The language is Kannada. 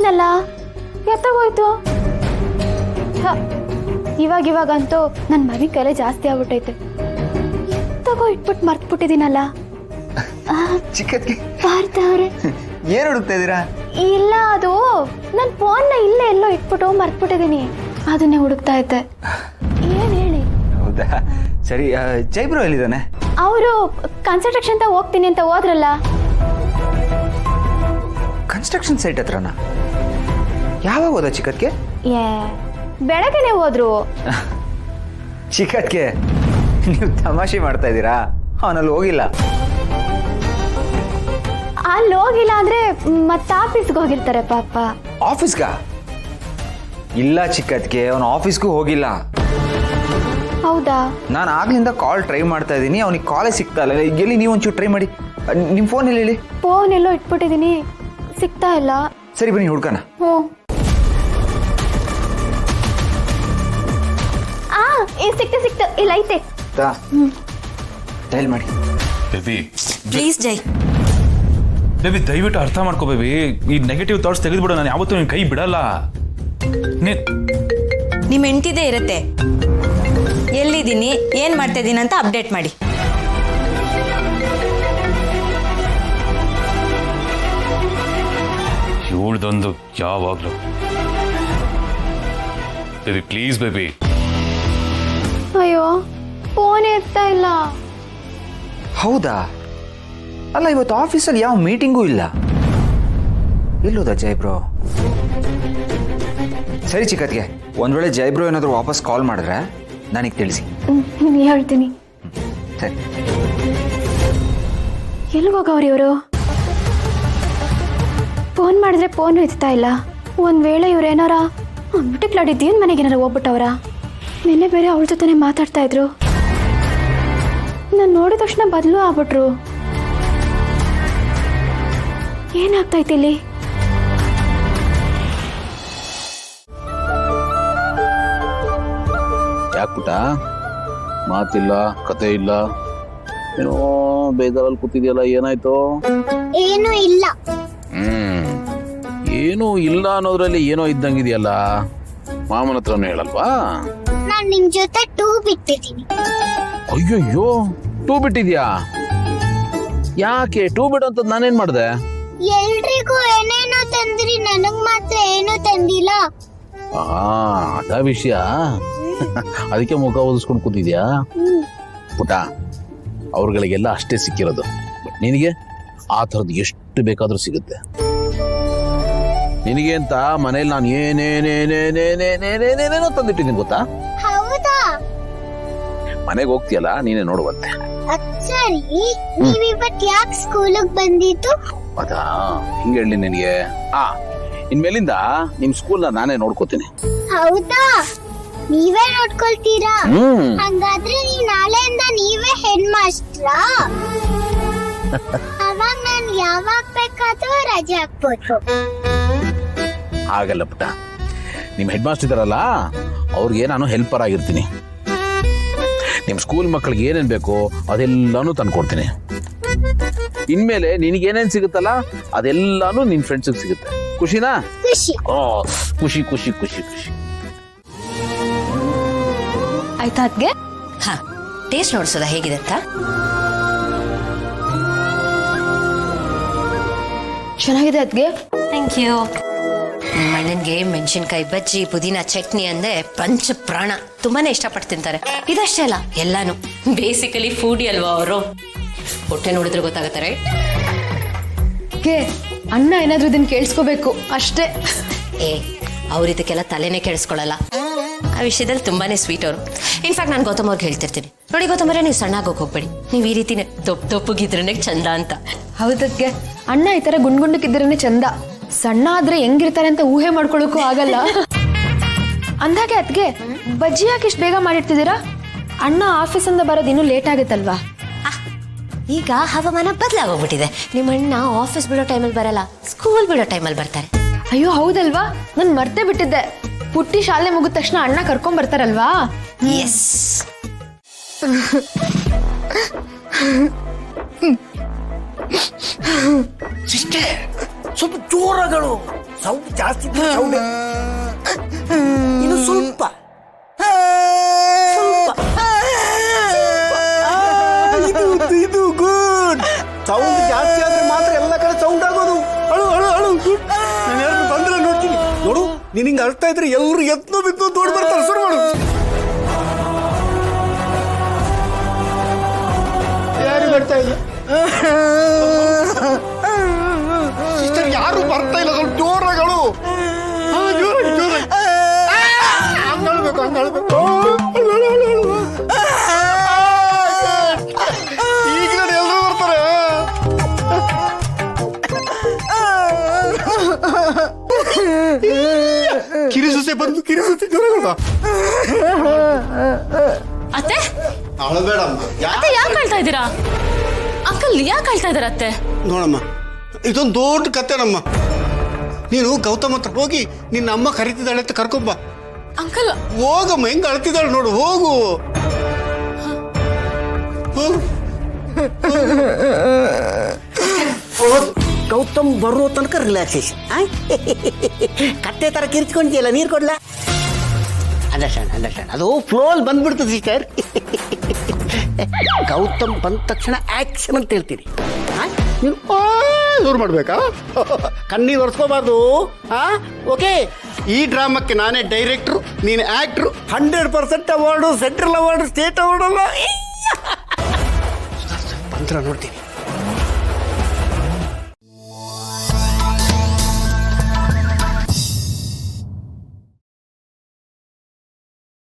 ಇಟ್ಬಿಟ್ಟಿದ್ನಲ್ಲ, ಎತ್ತಾಗೋಯ್ತು. ಇವಾಗಂತೂ ನನ್ನ ಮನೆ ಕೈಲೇ ಜಾಸ್ತಿ ಆಗ್ಬಿಟ್ಟೈತೆ. ತಗೋ ಇಟ್ಬಿಟ್ಟು ಮರ್ತ್ಬಿಟ್ಟಿದ್ದೀನಲ್ಲ. ಚಿಕ್ಕದ್ಗೆ ಪಾರ್ಥವ್ರೆ, ಏನ್ ಹುಡುಕ್ತಾ ಇದೀರಾ? ಇಲ್ಲ, ಅದು ನನ್ನ ಫೋನ್ನ ಇಲ್ಲೇ ಎಲ್ಲೋ ಇಟ್ಬಿಟ್ಟು ಮರ್ತ್ಬಿಟ್ಟಿದ್ದೀನಿ. ಅದನ್ನೇ ಹುಡುಕ್ತಾ ಇದ್ದೆ. ಏನ್ ಹೇಳಿ? ಹೌದಾ, ಸರಿ. ಜೈಬ್ರೋ ಎಲ್ಲಿದ್ದಾನೆ? ಅವರು ಕನ್ಸ್ಟ್ರಕ್ಷನ್ ಅಂತ ಹೋಗ್ತೀನಿ ಅಂತ ಹೋದ್ರಲ್ಲ. Construction site ಹತ್ರನಾ? ಯಾವಾಗ ಹೋದ ಚಿಕ್ಕದ್ಗೆ? ಬೆಳಗ್ಗೆನೆ ಹೋದ್ರು. ಚಿಕ್ಕದ್ಗೆ ನೀವು ತಮಾಷೆ ಮಾಡ್ತಾ ಇದ್ದೀರಾ? ಅವನಲ್ಲಿ ಹೋಗಿಲ್ಲ. ಅಲ್ಲಿ ಹೋಗಿಲ್ಲ ಅಂದ್ರೆ ಮತ್ತೆ ಆಫೀಸ್ಗೆ ಹೋಗಿರ್ತಾರೆ ಪಾಪ. ಆಫೀಸ್ಗ? ಇಲ್ಲ ಚಿಕ್ಕದ್ಗೆ, ಅವನು ಆಫೀಸ್ಗೂ ಹೋಗಿಲ್ಲ. ಹೌದಾ? ನಾನು ಆಗ್ಲಿಂದ ಕಾಲ್ ಟ್ರೈ ಮಾಡ್ತಾ ಇದ್ದೀನಿ, ಅವನಿಗೆ ಕಾಲೇ ಸಿಗ್ತಾ ಇಲ್ಲ. ಎಲ್ಲಿ ನೀವು ಒಂಚೂರು ಟ್ರೈ ಮಾಡಿ. ನಿಮ್ಮ ಫೋನ್ ಹೇಳಿ. ಫೋನ್ ಎಲ್ಲೋ ಇಟ್ಬಿಟ್ಟಿದ್ದೀನಿ, ಸಿಗ್ತಾ ಇಲ್ಲ. ಸರಿ ಬನ್ನಿ ಹುಡ್ಕಣ. ಸಿಕ್ತು, ಇಲ್ಲ ಐತೆ. ಡಯಲ್ ಮಾಡಿ. Baby please Jai. ಬೇಬಿ ದಯವಿಟ್ಟು ಅರ್ಥ ಮಾಡ್ಕೋ ಬೇಬಿ. ಈ ನೆಗೆಟಿವ್ ಥಾಟ್ಸ್ ತೆಗೆದ್ಬಿಡು. ನಾನು ಯಾವತ್ತೂ ನಿನ್ನ ಕೈ ಬಿಡಲ್ಲ. ನಿಮ್ಮ ಹೆಂಡತಿದೇ ಇರುತ್ತೆ. ಎಲ್ಲಿದ್ದೀನಿ, ಏನ್ ಮಾಡ್ತಾ ಇದ್ದೀನಿ ಅಂತ ಅಪ್ಡೇಟ್ ಮಾಡಿ. ಇವಳ್ದೊಂದು ಯಾವಾಗ್ಲೂ. Baby please baby. ಅಯ್ಯೋ, ಫೋನ್ ಎತ್ತಾ ಇಲ್ಲ. ಹೌದಾ? ಅಲ್ಲ, ಇವತ್ತು ಆಫೀಸಲ್ಲಿ ಯಾವ ಮೀಟಿಂಗೂ ಇಲ್ಲ. ಎಲ್ಲೋದ ಜೈಬ್ರೋ? ಸರಿ ಚಿಕ್ಕತ್ಗೆ, ಒಂದ್ ವೇಳೆ ಜೈಬ್ರೋ ಏನಾದರೂ ವಾಪಸ್ ಕಾಲ್ ಮಾಡಿದ್ರೆ ನನಗೆ ತಿಳಿಸಿ. ಹೇಳ್ತೀನಿ. ಸರಿ. ಎಲ್ಲಿಗೋಗವ್ರಿ ಇವರು? ಫೋನ್ ಮಾಡಿದ್ರೆ ಫೋನ್ ಎತ್ತಾ ಇಲ್ಲ. ಒಂದ್ ವೇಳೆ ಇವ್ರೇನಾರ ಮಿಟಿಕ್ಲಾಡಿದ್ದೇನು ಮನೆಗೆ ಏನಾರ ಹೋಗ್ಬಿಟ್ಟವ್ರ? ನಿನ್ನೆ ಬೇರೆ ಅವಳ ಜೊತೆನೆ ಮಾತಾಡ್ತಾ ಇದ್ರು. ನಾನು ನೋಡಿದ ತಕ್ಷಣ ಬದಲು ಆಗ್ಬಿಟ್ರು. ಏನಾಗ್ತೈತಿ ಇಲ್ಲಿ? ಯಾಕುಟ ಮಾತಿಲ್ಲ, ಕತೆ ಇಲ್ಲ, ಏನೋ ಬೇಜಾರಲ್ಲಿ ಕೂತಿದ್ಯಲ್ಲ, ಏನಾಯ್ತು? ಏನು ಇಲ್ಲ. ಏನೂ ಇಲ್ಲ ಅನ್ನೋದ್ರಲ್ಲಿ ಏನೋ ಇದ್ದಂಗಿದೆಯಲ್ಲ. ಮಾಮನ ಹತ್ರನೂ ಹೇಳಲ್ವಾ? ನಾನ್ ನಿಮ್ ಜೊತೆ 2 ಬಿಟ್ಟಿದ್ದೀನಿ. ಅಯ್ಯಯ್ಯೋ, 2 ಬಿಟ್ಟಿದ್ಯಾ? ಯಾಕೆ 2 ಬಿಡೋಂಥದ್ದು ನಾನೇನ್ ಮಾಡ್ದೆ? ಎಲ್ರಿಗೂ ಏನೇನೋ ತಂದ್ರಿ, ನನಗ್ ಮಾತ್ರ ಏನೂ ತಂದಿಲ್ಲ. ಅದ ವಿಷಯ. ಅದಕ್ಕೆ ಮುಖ ಓದಿಸ್ಕೊಂಡು ಕೂತಿದ್ಯಾ? ಪುಟ, ಅವ್ರಗಳಿಗೆಲ್ಲ ಅಷ್ಟೇ ಸಿಕ್ಕಿರೋದು. ಬಟ್ ನಿನಗೆ ಆ ಥರದ್ದು ಎಷ್ಟು ಬೇಕಾದ್ರೂ ಸಿಗುತ್ತೆ. ನಿನಗೆ ಅಂತ ಮನೇಲಿ ನಾನು ಏನೇನೇನೇನೇನೇನೇನೇನೇನೇನೋ ತಂದಿಟ್ಟಿದ್ದೀನಿ ಗೊತ್ತಾ? ಹೌದಾ? ಮನೆಗೆ ಹೋಗ್ತೀಯಲ್ಲ, ನೀನೇ ನೋಡುವಂತೆ. ಸರಿ, ನೀವಿವತ್ ಯಾಕೆ ಸ್ಕೂಲಿಗೆ ಬಂದಿದ್ದು? ಅದಾ, ಹಿಂಗೆ ಹೇಳಿ ನಿನಗೆ. ಇನ್ಮೇಲಿಂದ ನಿಮ್ ಸ್ಕೂಲ್ನ ನಾನೇ ನೋಡ್ಕೋತೀನಿ. ಹೌದಾ? ನೀವೇ ನೋಡ್ಕೊಳ್ತೀರಾ? ಹಂಗಾದ್ರೆ ನೀವ್ ನಾಳೆಯಿಂದ ನೀವೇ ಹೆಡ್ ಮಾಸ್ಟ್ರಾ? ಅವಾಗ ನಾನು ಯಾವಾಗ ಬೇಕಾದ್ರೂ ರಜೆ ಹಾಕ್ಬೋದು. ಆಗಲ್ಲ ಪುಟ್ಟ, ನಿಮ್ ಹೆಡ್ ಮಾಸ್ಟರ್ ಇದಾರಲ್ಲ, ಅವ್ರಿಗೆ ನಾನು ಹೆಲ್ಪರ್ ಆಗಿರ್ತೀನಿ. ನಿಮ್ ಸ್ಕೂಲ್ ಮಕ್ಕಳಿಗೆ ಏನೇನ್ ಬೇಕೋ ಅದೆಲ್ಲಾನು ತಂದ್ಕೊಡ್ತೀನಿ. ಇನ್ಮೇಲೆ ನಿನಗೇನೇನ್ ಸಿಗುತ್ತಲ್ಲ ಅದೆಲ್ಲಾನು ನಿನ್ ಫ್ರೆಂಡ್ಸ್ ಸಿಗುತ್ತೆ. ಖುಷಿನಾ? ಖುಷಿ. ಖುಷಿ ಖುಷಿ ಖುಷಿ ಖುಷಿ. ಆಯ್ತಾ ಅದ್ಗೆ? ಹಾ, ಟೇಸ್ಟ್ ನೋಡ್ಸೋದಾ ಹೇಗಿದೆ ಅಂತ? ಚೆನ್ನಾಗಿದೆ ಅದ್ಗೆ. Thank you. ನಿಮ್ಮ ಅಣ್ಣನ್ಗೆ ಮೆಣಸಿನ್ಕಾಯಿ ಬಜ್ಜಿ, ಪುದೀನ ಚಟ್ನಿ ಅಂದ್ರೆ ಪಂಚ ಪ್ರಾಣ. ತುಂಬಾನೇ ಇಷ್ಟಪಟ್ಟು ತಿಂತಾರೆ. ಇದಷ್ಟೇ ಅಲ್ಲ, ಎಲ್ಲಾನು. ಬೇಸಿಕಲಿ ಫೂಡಿ ಅಲ್ವಾ ಅವರು? ಹೊಟ್ಟೆ ನೋಡಿದ್ರೆ ಗೊತ್ತಾಗತ್ತಾರೆ. ಅಣ್ಣ ಏನಾದ್ರೂ ಇದನ್ನ ಕೇಳಿಸ್ಕೋಬೇಕು ಅಷ್ಟೇ. ಅವ್ರ ಇದಕ್ಕೆಲ್ಲ ತಲೆನೇ ಕೇಳಿಸ್ಕೊಳ್ಳಲ್ಲ. ಆ ವಿಷಯದಲ್ಲಿ ತುಂಬಾನೇ ಸ್ವೀಟ್ ಅವರು. ಇನ್ಫ್ಯಾಕ್ಟ್ ನಾನು ಗೌತಮ್ ಅವ್ರಿಗೆ ಹೇಳ್ತಿರ್ತೀನಿ, ನೋಡಿ ಗೌತಮ್ ಅವರೇ, ನೀವು ಸಣ್ಣ ಆಗೋಕ್ ಹೋಗ್ಬೇಡಿ, ನೀವು ಈ ರೀತಿನೇ ದಪ್ಪಗಿದ್ರೇನೆ ಚಂದ ಅಂತ. ಹೌದಕ್ಕೆ, ಅಣ್ಣ ಈ ತರ ಗುಂಡ್ಗುಂಡಕ್ಕಿದ್ರೇನೆ ಚಂದ. ಸಣ್ಣ ಆದ್ರೆ ಹೆಂಗಿರ್ತಾರೆ ಅಂತ ಊಹೆ ಮಾಡ್ಕೊಳಕ್ಕೂ ಆಗಲ್ಲ. ಅಂದಾಗೆ ಅದ್ಗೆ ಬಜ್ಜಿ ಯಾಕೆ ಇಷ್ಟು ಬೇಗ ಮಾಡಿರ್ತಿದ್ದೀರಾ? ಅಣ್ಣ ಆಫೀಸಿಂದ ಬರೋದು ಇನ್ನೂ ಲೇಟ್ ಆಗುತ್ತಲ್ವಾ? ಈಗ ಹವಾಮಾನ ಬದಲಾಗೋಗ್ಬಿಟ್ಟಿದೆ. ನಿಮ್ಮ ಅಣ್ಣ ಆಫೀಸ್ ಬಿಡೋ ಟೈಮಲ್ಲಿ ಬರಲ್ಲ, ಸ್ಕೂಲ್ ಬಿಡೋ ಟೈಮಲ್ಲಿ ಬರ್ತಾರೆ. ಅಯ್ಯೋ ಹೌದಲ್ವಾ, ನಾನು ಮರ್ತೇ ಬಿಟ್ಟಿದ್ದೆ. ಪುಟ್ಟಿ ಶಾಲೆ ಮುಗಿದ ತಕ್ಷಣ ಅಣ್ಣ ಕರ್ಕೊಂಡ್ ಬರ್ತಾರಲ್ವಾ? ಎಸ್. ಸ್ವಲ್ಪ ಜೋರಗಳು, ಸೌಂಡ್ ಜಾಸ್ತಿ ಸೌಂಡ್ ಇನ್ನು ಸ್ವಲ್ಪ ಇದು ಗುಡ್. ಸೌಂಡ್ ಜಾಸ್ತಿ ಆದ್ರೆ ಮಾತ್ರ ಎಲ್ಲ ಕಡೆ ಸೌಂಡ್ ಆಗೋದು. ಅಳು ಅಳು ಅಳು ಗುಡ್. ನಾನು ಯಾರು ಬಂದ್ರೆ ನೋಡ್ತೀನಿ. ನೋಡು ನೀನ್ ಹಿಂಗೆ ಅಳ್ತಾ ಇದ್ರೆ ಎಲ್ಲರೂ ಎತ್ತೋ ಬಿದ್ದು ದೊಡ್ಡ ಬರ್ತಾರೆ. ಶುರು ಮಾಡು. ಯಾರು ಬರ್ತಾ ಇಲ್ಲ ಸಿಸ್ಟರ್, ಯಾರು ಬರ್ತಾ ಇಲ್ಲ. ಸ್ವಲ್ಪ ಜೋರಾಗಳು. ಜೋರಾಗಿ ಜೋರಾಗಿ ಹಂಗಳ್ಬೇಕು ಹಂಗಳ್ಬೇಕು. ಈಗ ನೋಡಿ ಎಲ್ಲರೂ ಬರ್ತಾರೆ. ಕಿರಿಸುತ್ತೆ ಬಂದು ಕಿರಿಸುತ್ತೆ ಜೋರಾಗ. ಅತ್ತೆ ಅಳಬೇಡಮ್ಮ. ಅತ್ತೆ ಯಾಕೆ ಅಳ್ತಾ ಇದ್ದೀರಾ? ಅಂಕಲ್ ಯಾಕೆ ಅಳ್ತಾ ಇದಾರೆ ಅತ್ತೆ? ನೋಡಮ್ಮ, ಇದೊಂದು ದೊಡ್ಡ ಕತೆ ನಮ್ಮ. ನೀನು ಗೌತಮ್ ಹತ್ರ ಹೋಗಿ ನಿನ್ನ ಅಮ್ಮ ಕರಿತಿದ್ದಾಳೆ ಅಂತ ಕರ್ಕೊಂಬ. ಅಂಕಲ್ ಹೋಗಮ್ಮ, ಹೆಂಗ್ ಅಳ್ತಿದ್ದಾಳೆ ನೋಡು. ಹೋಗು ಹೋಗು. ಗೌತಮ್ ಬರೋ ತನಕ ರಿಲ್ಯಾಕ್ಸೇಷನ್. ಕತ್ತೆ ತರ ಕಿರ್ಚ್ಕೊಂಡಿಯಲ್ಲ, ನೀರು ಕೊಡ್ಲಾ? Understand understand. ಅದು ಫ್ಲೋಲ್ ಬಂದ್ಬಿಡ್ತದೆ ಸಿಸ್ಟರ್. ಗೌತಮ್ ಬಂದ ತಕ್ಷಣ ಆಕ್ಷನ್ ಅಂತ ಹೇಳ್ತೀನಿ. ನೀನು ದೂರ ಮಾಡ್ಬೇಕಾ? ಕಣ್ಣೀರು ಒರೆಸ್ಕೋಬಾರ್ದು. ಓಕೆ, ಈ ಡ್ರಾಮಕ್ಕೆ ನಾನೇ ಡೈರೆಕ್ಟ್ರು, ನೀನು actor. 100% award, central award, state award ಅಲ್ಲ. ಬಂದ್ರ ನೋಡ್ತೀನಿ.